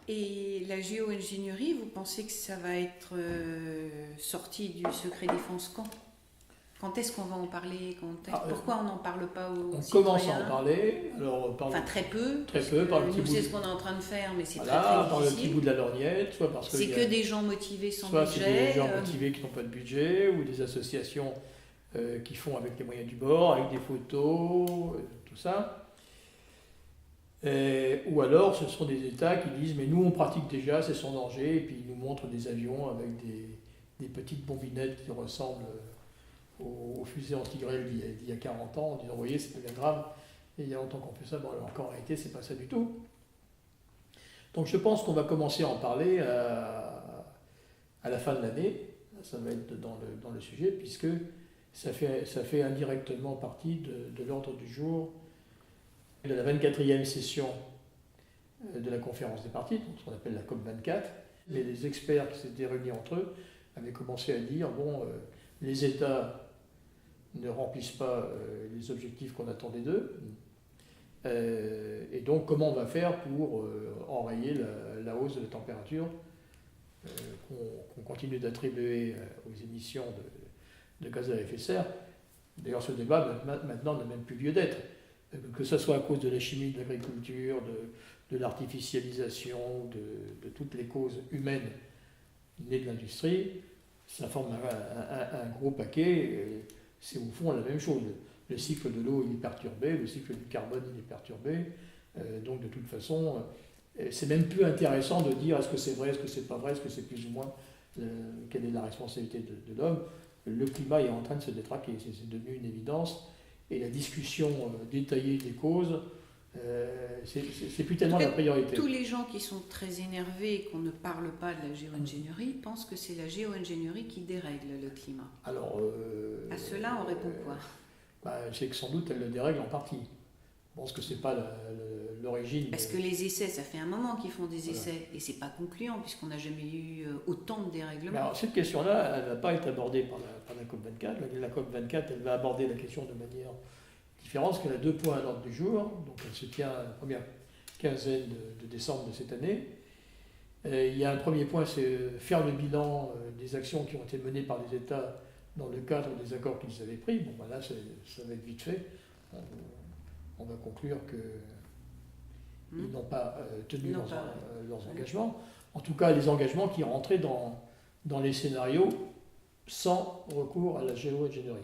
Et la géo-ingénierie, vous pensez que ça va être sorti du secret défense quand? Quand est-ce qu'on va en parler? Pourquoi on n'en parle pas aux citoyens? On commence à en parler. Alors, enfin, très peu. Très peu. Par le petit nous, bout c'est ce qu'on est en train de faire, mais c'est voilà, très difficile. par le petit bout de la lorgnette, soit parce que c'est que des gens motivés sans soit budget. Soit c'est des gens motivés qui n'ont pas de budget, ou des associations qui font avec les moyens du bord, avec des photos, tout ça. Ou alors ce sont des États qui disent mais nous on pratique déjà, c'est sans danger, et puis ils nous montrent des avions avec des petites bombinettes qui ressemblent aux fusées anti-grêle d'il y a 40 ans, en disant vous voyez c'est pas bien grave, et il y a longtemps qu'on fait ça, bon alors qu'en réalité c'est pas ça du tout. Donc je pense qu'on va commencer à en parler à la fin de l'année, ça va être dans le sujet, puisque ça fait indirectement partie de l'ordre du jour de la 24e session de la conférence des partis, donc ce qu'on appelle la COP24. Mais les experts qui s'étaient réunis entre eux avaient commencé à dire bon, les États ne remplissent pas les objectifs qu'on attendait d'eux, et donc comment on va faire pour enrayer la hausse de la température qu'on continue d'attribuer aux émissions de gaz à effet de serre. D'ailleurs, ce débat maintenant n'a même plus lieu d'être. Que ce soit à cause de la chimie de l'agriculture, de l'artificialisation, de toutes les causes humaines nées de l'industrie, ça forme un gros paquet. C'est au fond la même chose. Le cycle de l'eau il est perturbé, le cycle du carbone il est perturbé. Donc de toute façon, c'est même plus intéressant de dire est-ce que c'est vrai, est-ce que c'est pas vrai, est-ce que c'est plus ou moins, quelle est la responsabilité de l'homme. Le climat est en train de se détraquer, c'est devenu une évidence. Et la discussion détaillée des causes, c'est plus tellement la priorité. Tous les gens qui sont très énervés et qu'on ne parle pas de la géo-ingénierie pensent que c'est la géo-ingénierie qui dérègle le climat. Alors, à cela, on répond quoi? C'est que sans doute elle le dérègle en partie. Je pense que c'est pas l'origine. Parce que les essais, ça fait un moment qu'ils font des essais, et c'est pas concluant puisqu'on n'a jamais eu autant de dérèglements. Alors, cette question-là, elle ne va pas être abordée par la COP24. La COP24, elle va aborder la question de manière différente, parce qu'elle a 2 points à l'ordre du jour. Donc elle se tient la première quinzaine de décembre de cette année. Il y a un premier point, c'est faire le bilan des actions qui ont été menées par les États dans le cadre des accords qu'ils avaient pris. Bon, ben là, ça va être vite fait. On va conclure qu'ils n'ont pas tenu leurs engagements. En tout cas, les engagements qui rentraient dans les scénarios sans recours à la géo-ingénierie.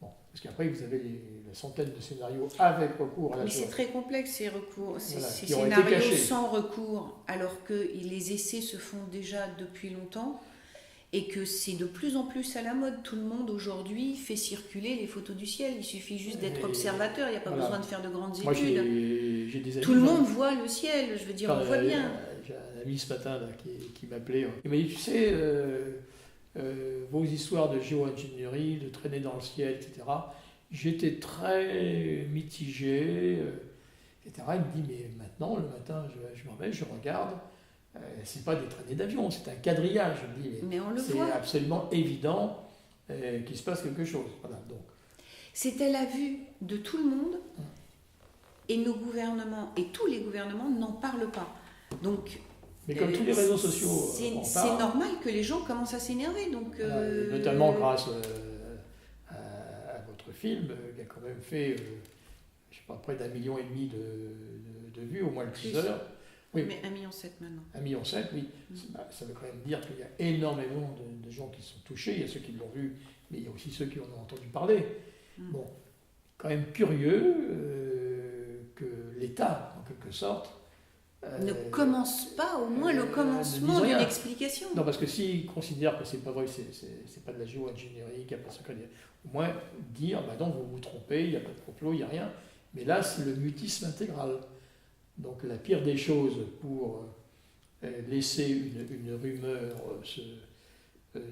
Bon, parce qu'après, vous avez la centaine de scénarios avec recours à la géo-ingénierie. Mais c'est très complexe ces recours, ces voilà, scénarios sans recours, alors que les essais se font déjà depuis longtemps. Et que c'est de plus en plus à la mode. Tout le monde aujourd'hui fait circuler les photos du ciel. Il suffit juste d'être observateur, il n'y a pas besoin de faire de grandes études. Moi, j'ai des amis, tout le monde voit le ciel, je veux dire, on voit bien. J'ai un ami ce matin là, qui m'appelait. Il m'a dit, tu sais, vos histoires de géo-ingénierie, de traîner dans le ciel, etc. J'étais très mitigé, etc. Il me dit, mais maintenant, le matin, je me réveille, je regarde. C'est pas des traînées d'avion, c'est un quadrillage. Je me dis, mais on le c'est voit. absolument évident qu'il se passe quelque chose. Voilà, donc. C'est à la vue de tout le monde, et nos gouvernements, et tous les gouvernements n'en parlent pas. Donc, mais comme tous les réseaux sociaux, c'est normal que les gens commencent à s'énerver. Donc, notamment grâce à votre film, qui a quand même fait, je sais pas, près d'1,5 million de vues, au moins le teaser. Oui, mais 1,7 million maintenant. 1,7 million, oui. Ça veut quand même dire qu'il y a énormément de gens qui sont touchés. Il y a ceux qui l'ont vu, mais il y a aussi ceux qui en ont entendu parler. Bon, quand même curieux que l'État, en quelque sorte, Ne commence pas au moins le commencement d'une explication. Non, parce que s'ils considèrent que c'est pas vrai, c'est pas de la géo-ingénierie, qu'il n'y a pas de secret, au moins dire, bah non, vous vous trompez, il n'y a pas de complot, il n'y a rien. Mais là, c'est le mutisme intégral. Donc la pire des choses pour laisser une rumeur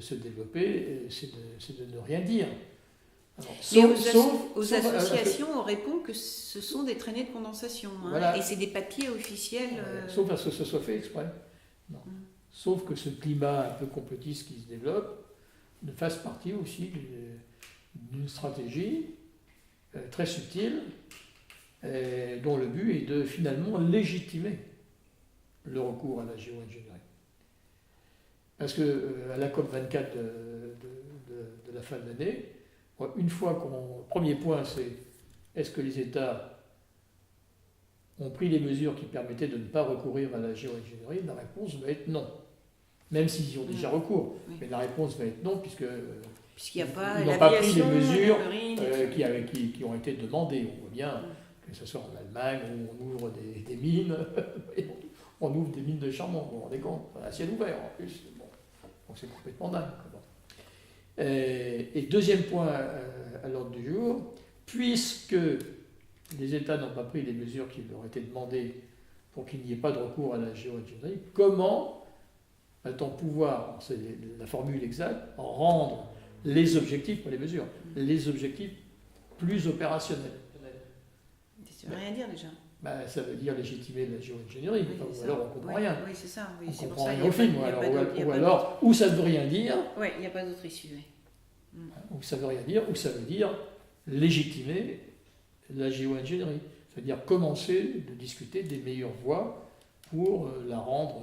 se développer, c'est de ne rien dire. Alors, aux associations, on répond que ce sont des traînées de condensation, hein, voilà. Et c'est des papiers officiels. Sauf à ce que ce soit fait exprès. Non. Sauf que ce climat un peu complotiste qui se développe ne fasse partie aussi d'une stratégie très subtile dont le but est de finalement légitimer le recours à la géo-ingénierie. Parce qu'à la COP24 de la fin de l'année, une fois premier point, c'est est-ce que les États ont pris les mesures qui permettaient de ne pas recourir à la géo-ingénierie? La réponse va être non. Même s'ils y ont déjà recours. Oui. Mais la réponse va être non, puisqu'il n'y a pas ils n'ont pas pris les mesures qui ont été demandées. On voit bien que ce soit en Allemagne où on ouvre des mines, on ouvre des mines de charbon, vous vous rendez compte, à ciel ouvert en plus. Bon. Donc c'est complètement dingue. Et deuxième point à l'ordre du jour, puisque les États n'ont pas pris les mesures qui leur étaient demandées pour qu'il n'y ait pas de recours à la géo-ingénierie, comment va-t-on pouvoir, c'est la formule exacte, rendre les objectifs, pas les mesures, les objectifs plus opérationnels? Ça ne veut rien dire déjà. Ça veut dire légitimer la géo-ingénierie, ou alors on ne comprend rien. Oui, c'est ça. Oui, on c'est comprend rien au film, ou alors, ou ça ne veut rien dire. Oui, il n'y a pas d'autre issue. Ou ça ne veut rien dire, ou ça veut dire légitimer la géo-ingénierie. C'est-à-dire commencer de discuter des meilleures voies pour la rendre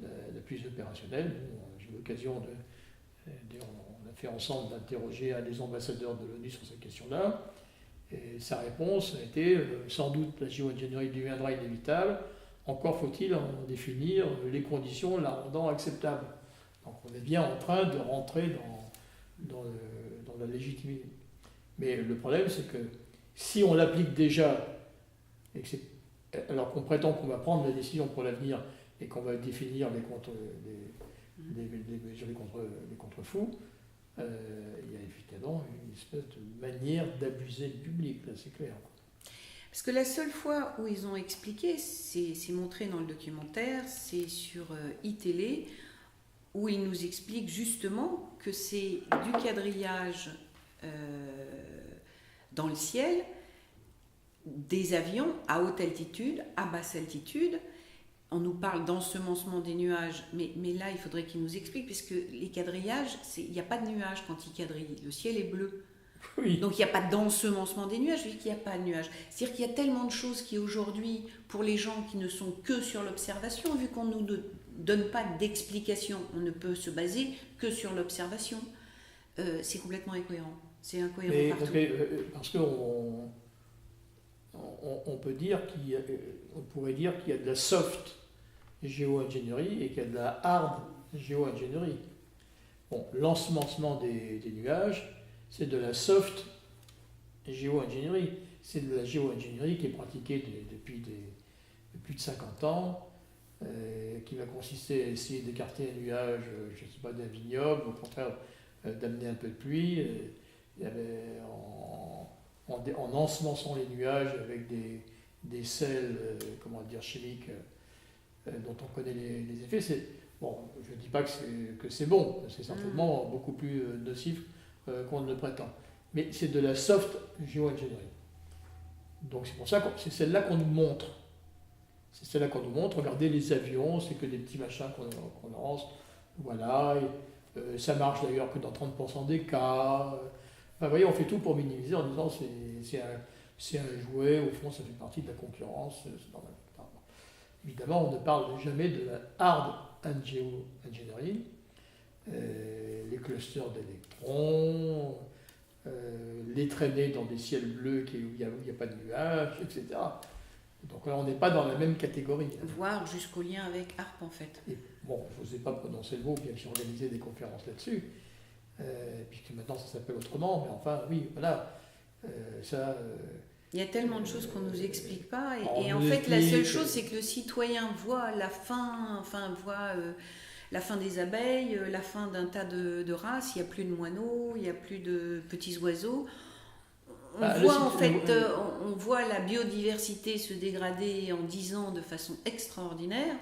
la plus opérationnelle. J'ai eu l'occasion on a fait ensemble d'interroger un des ambassadeurs de l'ONU sur cette question-là. Et sa réponse a été sans doute la géo-ingénierie deviendra inévitable, encore faut-il en définir les conditions la rendant acceptable. Donc on est bien en train de rentrer dans la légitimité. Mais le problème, c'est que si on l'applique déjà, alors qu'on prétend qu'on va prendre la décision pour l'avenir et qu'on va définir les mesures, les contre-fous, il y a évidemment une espèce de manière d'abuser le public, là c'est clair. Parce que la seule fois où ils ont expliqué, c'est montré dans le documentaire, c'est sur iTélé, où ils nous expliquent justement que c'est du quadrillage dans le ciel, des avions à haute altitude, à basse altitude. On nous parle d'ensemencement des nuages, mais là, il faudrait qu'ils nous expliquent, puisque les quadrillages, il n'y a pas de nuages quand ils quadrillent. Le ciel est bleu. Oui. Donc, il n'y a pas d'ensemencement des nuages, vu qu'il n'y a pas de nuages. C'est-à-dire qu'il y a tellement de choses qui, aujourd'hui, pour les gens qui ne sont que sur l'observation, vu qu'on ne nous donne pas d'explication, on ne peut se baser que sur l'observation, c'est complètement incohérent. C'est incohérent partout. Parce qu'on peut dire on pourrait dire qu'il y a de la soft géo-ingénierie et qu'il y a de la hard géo-ingénierie. Bon, l'ensemencement des nuages, c'est de la soft géo-ingénierie. C'est de la géo-ingénierie qui est pratiquée depuis plus de 50 ans, qui va consister à essayer d'écarter un nuage, je ne sais pas, d'un vignoble, au contraire d'amener un peu de pluie, en ensemençant les nuages avec des sels chimiques dont on connaît les effets. Bon, je ne dis pas que c'est bon, c'est certainement beaucoup plus nocif qu'on ne le prétend. Mais c'est de la soft géo-ingénierie. Donc c'est pour ça que c'est celle-là qu'on nous montre. C'est celle-là qu'on nous montre. Regardez les avions, c'est que des petits machins qu'on lance. Voilà. Ça marche d'ailleurs que dans 30% des cas. Vous voyez, on fait tout pour minimiser en disant c'est un jouet, au fond ça fait partie de la concurrence. C'est normal. Évidemment, on ne parle jamais de la hard engineering, les clusters d'électrons, les traînées dans des ciels bleus où il n'y a pas de nuages, etc. Donc là, on n'est pas dans la même catégorie. Voire jusqu'au lien avec ARP, en fait. Et, bon, je n'osais pas prononcer le mot, bien que j'ai organisé des conférences là-dessus, puisque maintenant ça s'appelle autrement, mais enfin, oui, voilà. Il y a tellement de choses qu'on ne nous explique pas. Et On en nous fait, la seule explique- chose, c'est que le citoyen voit la fin, la fin des abeilles, la fin d'un tas de races. Il n'y a plus de moineaux, il n'y a plus de petits oiseaux. On voit la biodiversité se dégrader en 10 ans de façon extraordinaire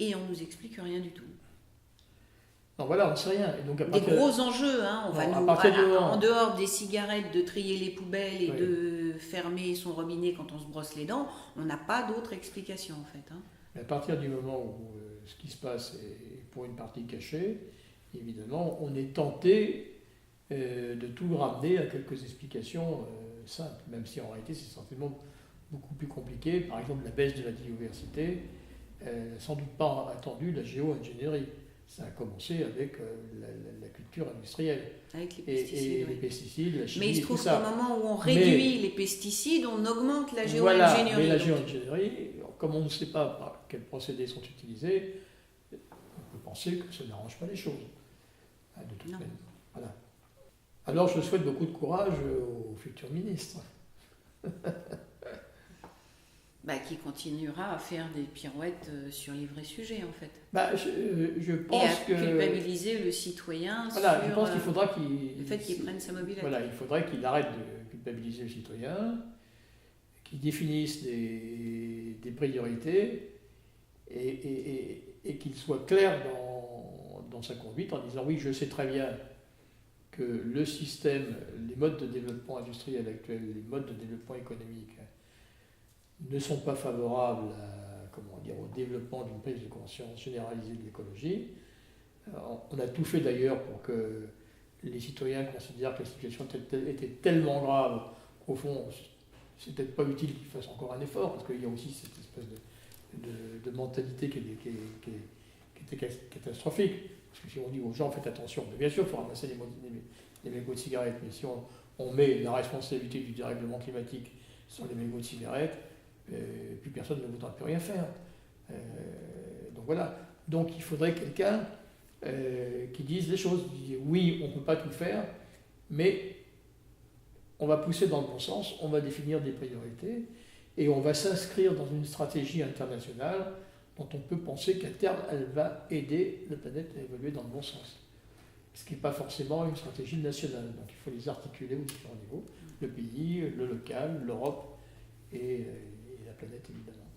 et on nous explique rien du tout. Non, voilà, on ne sait rien. Et donc, Des gros enjeux, hein. En dehors des cigarettes, de trier les poubelles et de fermer son robinet quand on se brosse les dents, on n'a pas d'autre explication en fait. Hein. Mais à partir du moment où ce qui se passe est pour une partie cachée, évidemment, on est tenté de tout ramener à quelques explications simples, même si en réalité c'est certainement beaucoup plus compliqué. Par exemple, la baisse de la biodiversité, sans doute pas attendu la géo-ingénierie. Ça a commencé avec la culture industrielle. Avec les pesticides. Et les pesticides, la chimie. Mais il se trouve qu'au moment où on réduit les pesticides, on augmente la géo-ingénierie. Voilà, mais la géo-ingénierie, comme on ne sait pas par quels procédés sont utilisés, on peut penser que ça n'arrange pas les choses. De toute manière. Voilà. Alors je souhaite beaucoup de courage au futur ministre. Qui continuera à faire des pirouettes sur les vrais sujets en fait. Je pense et à culpabiliser le citoyen sur je pense qu'il faudra le fait qu'il prenne sa mobilette. Voilà, il faudrait qu'il arrête de culpabiliser le citoyen, qu'il définisse des priorités et qu'il soit clair dans sa conduite en disant oui, je sais très bien que le système, les modes de développement industriel actuels, les modes de développement économique ne sont pas favorables au développement d'une prise de conscience généralisée de l'écologie. On a tout fait d'ailleurs pour que les citoyens considèrent que la situation était tellement grave qu'au fond, c'est peut-être pas utile qu'ils fassent encore un effort, parce qu'il y a aussi cette espèce de mentalité qui était catastrophique. Parce que si on dit aux gens, faites attention, mais bien sûr, il faut ramasser les mégots de cigarettes, mais si on met la responsabilité du dérèglement climatique sur les mégots de cigarettes, puis personne ne voudra plus rien faire. Donc voilà. Donc il faudrait quelqu'un qui dise les choses. Oui, on ne peut pas tout faire, mais on va pousser dans le bon sens, on va définir des priorités et on va s'inscrire dans une stratégie internationale dont on peut penser qu'à terme, elle va aider la planète à évoluer dans le bon sens. Ce qui n'est pas forcément une stratégie nationale. Donc il faut les articuler aux différents niveaux, le pays, le local, l'Europe et la planète évidemment.